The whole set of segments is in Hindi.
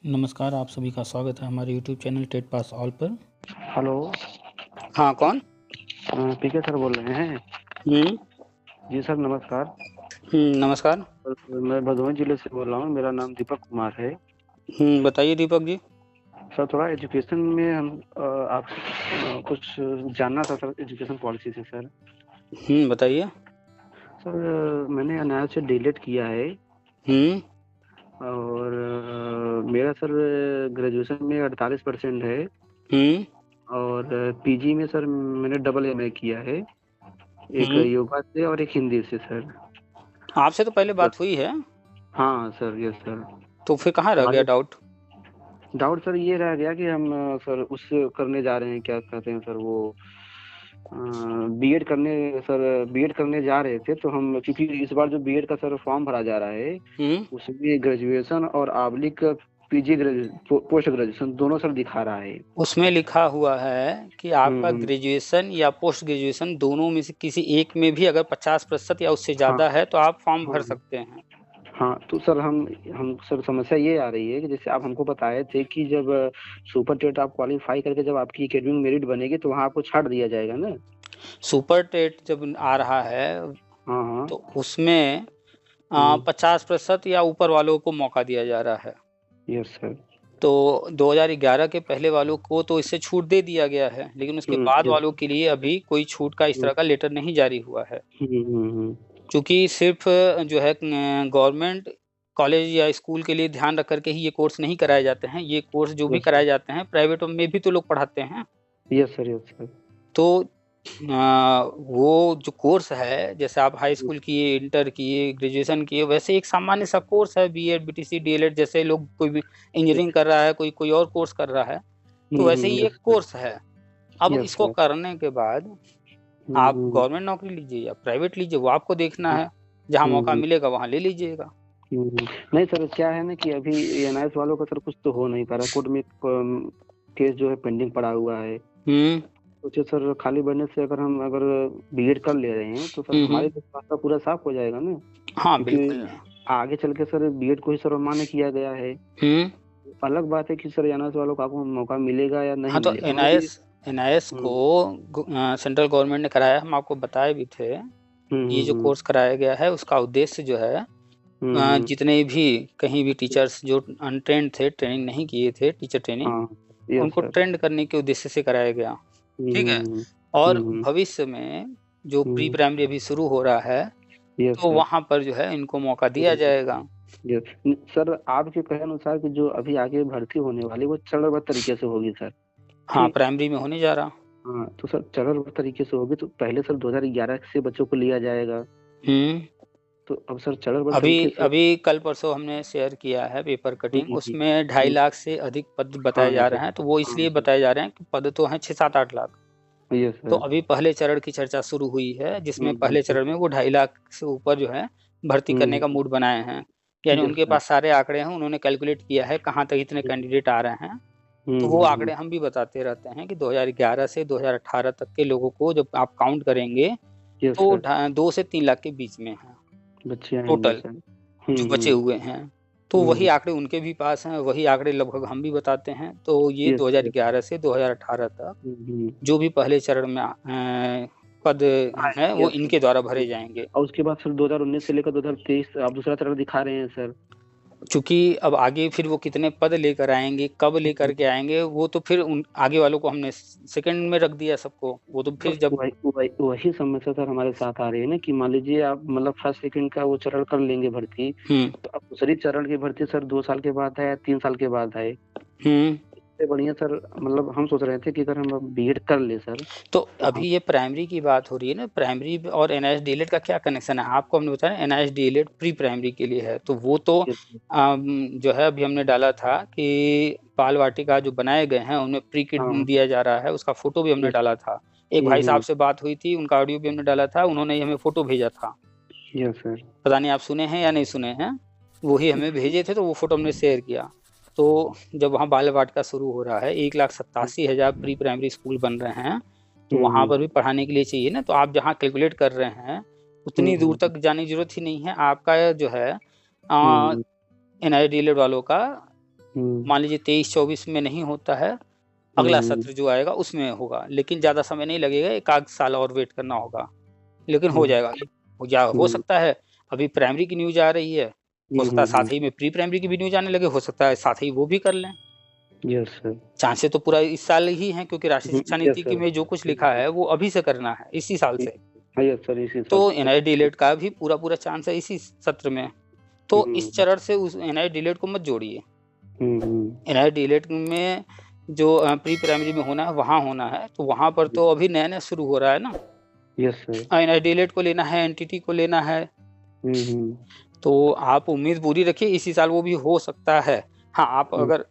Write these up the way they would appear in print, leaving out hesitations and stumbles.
नमस्कार, आप सभी का स्वागत है हमारे यूट्यूब चैनल टेट पास ऑल पर। हेलो। हाँ, कौन? पीके सर बोल रहे हैं? हम्म। जी सर, नमस्कार। नमस्कार। मैं भदोही जिले से बोल रहा हूँ। मेरा नाम दीपक कुमार है। बताइए दीपक जी। सर, थोड़ा एजुकेशन में हम आप कुछ जानना था सर, एजुकेशन पॉलिसी से सर। बताइए। सर, मैंने अनाया से डीलेट किया है। हम्म। और मेरा सर ग्रेजुएशन में 48% है। हम्म। और पीजी में सर मैंने डबल एमए किया है, एक हम्म। योगा से और एक हिंदी से सर। आपसे तो पहले बात हुई है, हाँ सर, यस सर। तो फिर कहाँ रह गया हमारे डाउट? डाउट सर ये रह गया कि हम सर उस करने जा रहे हैं, क्या कहते हैं सर वो, बीएड करने। सर बीएड करने जा रहे थे तो हम, क्योंकि इस बार जो बीएड का सर फॉर्म भरा जा रहा है हम्म। उसमें ग्रेजुएशन और आबलिक पीजी पोस्ट ग्रेजुएशन दोनों सर दिखा रहा है। उसमें लिखा हुआ है कि आपका हम्म। ग्रेजुएशन या पोस्ट ग्रेजुएशन दोनों में से किसी एक में भी अगर 50% या उससे हाँ ज़्यादा है तो आप फॉर्म भर हाँ सकते हैं। हाँ। तो सर हम सर समस्या ये आ रही है कि जैसे आप हमको बताए थे कि जब सुपर टेट आप क्वालिफाई करके जब आपकी एकेडमिक मेरिट बनेगी तो वहाँ आपको छाट दिया जाएगा ना। सुपर टेट जब आ रहा है हाँ हाँ। तो उसमें हम्म। 50% या ऊपर वालों को मौका दिया जा रहा है। Yes sir. तो 2011 के पहले वालों को तो इससे छूट दे दिया गया है, लेकिन उसके बाद यस। वालों के लिए अभी कोई छूट का इस तरह का लेटर नहीं जारी हुआ है। हम्म। क्योंकि सिर्फ जो है गवर्नमेंट कॉलेज या स्कूल के लिए ध्यान रख करके ही ये कोर्स नहीं कराए जाते हैं। ये कोर्स जो भी यस कराए सर। जाते हैं प्राइवेट में भी तो लोग पढ़ाते हैं। Yes sir. Yes sir. तो वो जो कोर्स है, जैसे आप हाई स्कूल किए, इंटर किए, ग्रेजुएशन किए, वैसे एक सामान्य सा कोर्स है। बीएड, बीटीसी, डीएलएड जैसे लोग, कोई भी इंजीनियरिंग कर रहा है, कोई कोई और कोर्स कर रहा है, तो वैसे ही एक यस सर। कोर्स है। अब यस इसको सर। करने के बाद आप गवर्नमेंट नौकरी लीजिए या प्राइवेट लीजिए, वो आपको देखना है। जहाँ मौका मिलेगा वहाँ ले लीजिएगा। नहीं सर, क्या है ना कि अभी एनआईएस वालों का सर कुछ तो हो नहीं पा रहा। कोर्ट में केस जो है पेंडिंग पड़ा हुआ है। हम्म। सोचे सर, खाली बनने से अगर बीएड कर ले रहे हैं तो सर हमारे लिए रास्ता पूरा साफ हो जाएगा ना। हाँ, क्योंकि बिल्कुल। आगे चल के सर बीएड को ही सर्वमान्य किया गया है। हम्म। अलग बात है कि सर एनआईएस वालों को आपको मौका मिलेगा या नहीं हाँ, तो मिलेगा, हमारे लिए। एनआईएस एनआईएस को हम्म सेंट्रल गवर्नमेंट ने कराया, हम आपको बताए भी थे। ये जो हम्म कोर्स कराया गया है उसका उद्देश्य जो है, हम्म। जितने भी कहीं भी टीचर्स जो अनट्रेंड थे, ट्रेनिंग नहीं किए थे, टीचर ट्रेनिंग, हाँ। यस उनको सर। ट्रेंड करने के उद्देश्य से कराया गया। ठीक है। हम्म और हम्म भविष्य में जो प्री हम्म। प्राइमरी अभी शुरू हो रहा है, यस तो सर। वहाँ पर जो है इनको मौका दिया जाएगा। यस सर, आपके कहे अनुसार कि जो अभी आगे भर्ती होने वाली वो चरणबद्ध तरीके से होगी सर। हाँ, ठीक। प्राइमरी में होने जा रहा। हाँ, तो सर चरणबद्ध तरीके से होगी तो पहले सर 2011 से बच्चों को लिया जाएगा। हम्म। तो अब सर चरणबद्ध अभी तरीके से। अभी कल परसों हमने शेयर किया है पेपर कटिंग, उसमें 2.5 लाख से अधिक पद बताए हाँ जा सर। रहे हैं। तो वो हाँ इसलिए सर। बताए जा रहे हैं कि पद तो हैं 6, 7, 8 लाख। यस तो सर। अभी पहले चरण की चर्चा शुरू हुई है, जिसमें हम्म पहले चरण में वो 2.5 लाख से ऊपर जो है भर्ती करने का मूड बनाए हैं। यानी यस उनके सर। पास सारे आंकड़े हैं, उन्होंने कैलकुलेट किया है कहाँ तक इतने कैंडिडेट आ रहे हैं। तो वो हम्म। आंकड़े हम भी बताते रहते हैं कि 2011 से 2018 तक के लोगों को जब आप काउंट करेंगे यस तो सर। 2 से 3 लाख के बीच में है बच्चे आएंगे टोटल सर। जो बचे हुए हैं। तो वही हम्म। आंकड़े उनके भी पास हैं, वही आंकड़े लगभग हम भी बताते हैं। तो ये यस सर। 2011 से 2018 तक हम्म। जो भी पहले चरण में पद हैं वो यस इनके द्वारा सर। भरे जाएंगे। और उसके बाद सर 2019 से लेकर 2023 आप दूसरा चरण दिखा रहे हैं सर। क्योंकि अब आगे फिर वो कितने पद लेकर आएंगे, कब लेकर के आएंगे, वो तो फिर उन आगे वालों को हमने सेकंड में रख दिया सबको। वो तो फिर बस जब वही समस्या सर हमारे साथ आ रही है ना कि मान लीजिए आप मतलब फर्स्ट सेकंड का वो चरण कर लेंगे भर्ती, हम्म तो अब दूसरी चरण की भर्ती सर 2 साल के बाद है या 3 साल के बाद है। हम्म इससे बढ़िया सर, मतलब हम सोच रहे थे कि अगर हम बीएड कर ले सर तो तो हम। अभी ये प्राइमरी की बात हो रही है ना, प्राइमरी और एनआईएस डीएलएड का क्या कनेक्शन है आपको हमने बताया। एनआईएस डीएलएड प्री प्राइमरी के लिए है, तो वो तो जो है अभी हमने डाला था कि बाल वाटिका जो बनाए गए हैं उनमें प्री किट हाँ। दिया जा रहा है, उसका फोटो भी हमने यस। डाला था। एक भाई साहब हम्म। से बात हुई थी, उनका ऑडियो भी हमने डाला था, उन्होंने हमें फोटो भेजा था। Yes sir. पता नहीं आप सुने हैं या नहीं सुने हैं। वही हमें भेजे थे, तो वो फोटो हमने शेयर किया। तो जब वहाँ बाल वाटिका शुरू हो रहा है, 1,87,000 प्री प्राइमरी स्कूल बन रहे हैं, तो वहाँ हम्म पर भी पढ़ाने के लिए चाहिए ना। तो आप जहाँ कैलकुलेट कर रहे हैं उतनी दूर हम्म तक जाने की जरूरत ही नहीं है। आपका जो है हम्म एनआई डीएलएड वालों का मान लीजिए 23-24 में नहीं होता है, अगला सत्र जो आएगा उसमें होगा, लेकिन ज़्यादा समय नहीं लगेगा, 1 आध साल और वेट करना होगा, लेकिन हो जाएगा। हो सकता है अभी प्राइमरी की न्यूज़ आ रही है, हो सकता है साथ ही में प्री प्राइमरी की भी न्यूज़ आने लगे, हो सकता है साथ ही वो भी कर लें। Yes sir. चांसेस तो पूरा इस साल ही हैं, क्योंकि राष्ट्रीय शिक्षा नीति की में जो कुछ लिखा है वो अभी से करना है, इसी साल से। यस सर, इसी साल तो से। एनआई डीएलएड का भी पूरा चांस है इसी सत्र में। तो इस चरण से उस एनआई डीएलएड को मत जोड़िए। एनआई डीएलएड में जो प्री प्राइमरी में होना है वहाँ होना है, तो वहाँ पर तो अभी नया शुरू हो रहा है ना। Yes sir. एनआई डीएलएड को लेना है, एनटीटी को लेना है, तो आप उम्मीद पूरी रखिए इसी साल वो भी हो सकता है। हाँ, आप अगर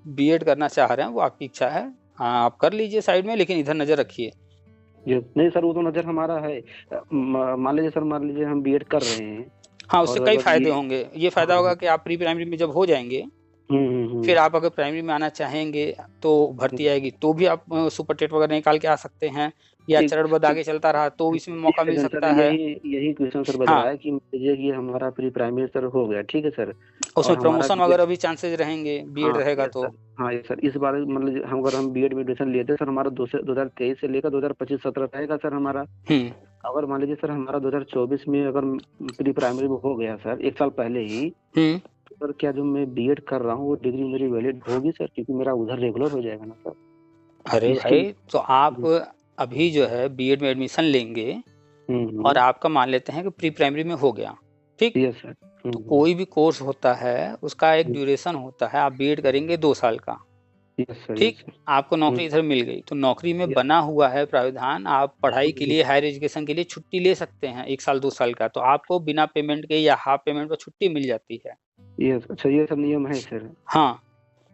बीएड करना चाह रहे हैं वो आपकी इच्छा है, हाँ आप कर लीजिए साइड में, लेकिन इधर नजर रखिए। नहीं सर, वो तो नजर हमारा है। मान लीजिए हम बीएड कर रहे हैं। हाँ, उससे कई फायदे होंगे। ये फायदा होगा कि आप प्री प्राइमरी में जब हो जाएंगे, फिर आप अगर प्राइमरी में आना चाहेंगे तो भर्ती आएगी, तो भी आप सुपर टेट वगैरह निकाल के आ सकते हैं, या चरणबद्ध आगे चलता रहा तो इसमें मौका मिल सकता है। यही क्वेश्चन सर बच रहा है कि हमारा प्री प्राइमरी सर हो गया, ठीक है सर, उसमें प्रमोशन वगैरह भी चांसेस रहेंगे, बीएड रहेगा तो। हाँ ये सर, इस बार मतलब अगर हम बीएड में एडमिशन लिए थे सर, हमारा 2023 से लेकर 2025 सत्र रहेगा सर हमारा। अगर मान लीजिए सर हमारा 2024 में अगर प्री प्राइमरी में हो गया सर, 1 साल पहले ही, तो सर क्या जो मैं बीएड कर रहा हूँ वो डिग्री मेरी वैलिड होगी सर, क्योंकि मेरा उधर रेगुलर हो जाएगा ना सर। अरे भाई, तो आप अभी जो है बीएड में एडमिशन लेंगे और आपका मान लेते हैं कि प्री प्राइमरी में हो गया, ठीक है सर। तो कोई भी कोर्स होता है उसका एक ड्यूरेशन होता है, आप बीएड करेंगे 2 साल का, ठीक, आपको नौकरी इधर मिल गई, तो नौकरी में बना हुआ है प्रावधान, आप पढ़ाई के लिए, हायर एजुकेशन के लिए छुट्टी ले सकते हैं 1 साल 2 साल का, तो आपको बिना पेमेंट के या हाफ पेमेंट पर छुट्टी मिल जाती है। अच्छा, ये सब नियम है सर? हाँ,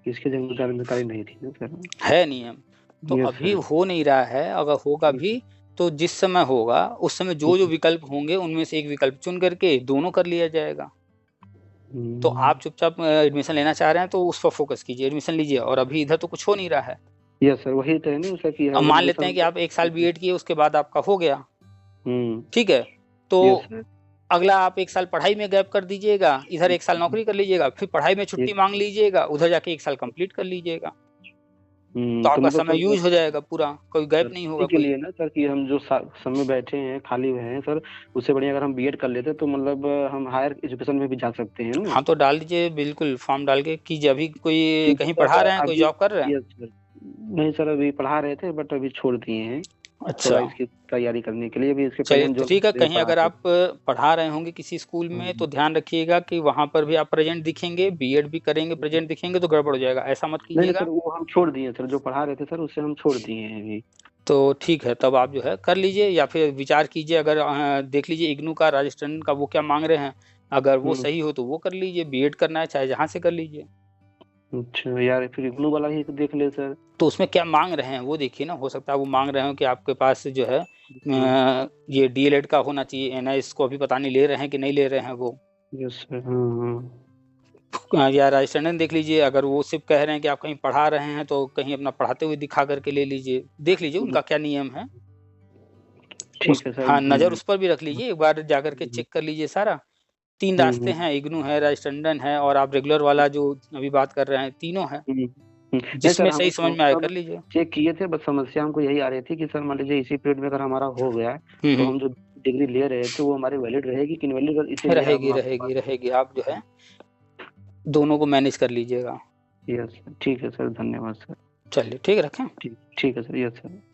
इसके जानकारी नहीं थी ना सर। है नियम, तो अभी हो नहीं रहा है, अगर होगा भी तो जिस समय होगा उस समय जो विकल्प होंगे उनमें से एक विकल्प चुन करके दोनों कर लिया जाएगा। तो आप चुपचाप एडमिशन लेना चाह रहे हैं तो उस पर फोकस कीजिए, एडमिशन लीजिए, और अभी इधर तो कुछ हो नहीं रहा है। यस सर, वही तो है ना सर कि अब मान लेते हैं कि आप 1 साल बीएड किए, उसके बाद आपका हो गया, ठीक है, तो अगला आप 1 साल पढ़ाई में गैप कर दीजिएगा, इधर 1 साल नौकरी कर लीजिएगा, फिर पढ़ाई में छुट्टी मांग लीजिएगा, उधर जाके 1 साल कंप्लीट कर लीजिएगा, तो आपका समय यूज हो जाएगा पूरा, कोई गैप नहीं होगा। के लिए ना सर कि हम जो समय बैठे हैं, खाली हुए हैं सर, उससे बढ़िया अगर हम बीएड कर लेते तो मतलब हम हायर एजुकेशन में भी जा सकते हैं ना। हाँ, तो डाल दीजिए, बिल्कुल फॉर्म डाल के कीजिए। अभी कोई कहीं पढ़ा रहे हैं, कोई जॉब कर रहे हैं? नहीं सर, अभी पढ़ा रहे थे बट अभी छोड़ दिए हैं। अच्छा, इसकी तैयारी करने के लिए भी इसके चलिए ठीक है। कहीं अगर आप पढ़ा रहे होंगे किसी स्कूल में तो ध्यान रखिएगा कि वहाँ पर भी आप प्रेजेंट दिखेंगे, बीएड भी करेंगे प्रेजेंट दिखेंगे तो गड़बड़ हो जाएगा, ऐसा मत कीजिएगा। सर वो हम छोड़ दिए सर, जो पढ़ा रहे थे सर उससे हम छोड़ दिए हैं अभी। तो ठीक है, तब आप जो है कर लीजिए, या फिर विचार कीजिए, अगर देख लीजिए इग्नू का, राजस्थान का वो क्या मांग रहे हैं, अगर वो सही हो तो वो कर लीजिए, बीएड करना है चाहे जहाँ से कर लीजिए। अच्छा यार, फिर इग्नू वाला ही देख ले सर। तो उसमें क्या मांग रहे हैं वो देखिए ना, हो सकता है वो मांग रहे हो कि आपके पास जो है ये डीएलएड का होना चाहिए, एनआईएस को अभी पता नहीं ले रहे हैं कि नहीं ले रहे हैं वो। Yes sir. या राजस्थान देख लीजिए, अगर वो सिर्फ कह रहे हैं कि आप कहीं पढ़ा रहे हैं तो कहीं अपना पढ़ाते हुए दिखा करके ले लीजिए, देख लीजिए उनका क्या नियम है। ठीक है सर। हाँ, नज़र उस पर भी रख लीजिए, एक बार जाकर के चेक कर लीजिए सारा। 3 रास्ते हैं, इग्नू है, राजस्थान है, और आप रेगुलर वाला जो अभी बात कर रहे हैं, तीनों है, जिसमें सही समझ में आए कर लीजिए। चेक किए थे, बस समस्या हमको यही आ रही थी कि सर मान लीजिए इसी पीरियड में अगर हमारा हो गया तो हम जो डिग्री ले रहे थे वो हमारी वैलिड रहेगी कि इनवैलिड? रहेगी। आप जो है दोनों को मैनेज कर लीजिएगा। यस, ठीक है सर, धन्यवाद सर। चलिए ठीक है, रखें। ठीक है सर। Yes sir.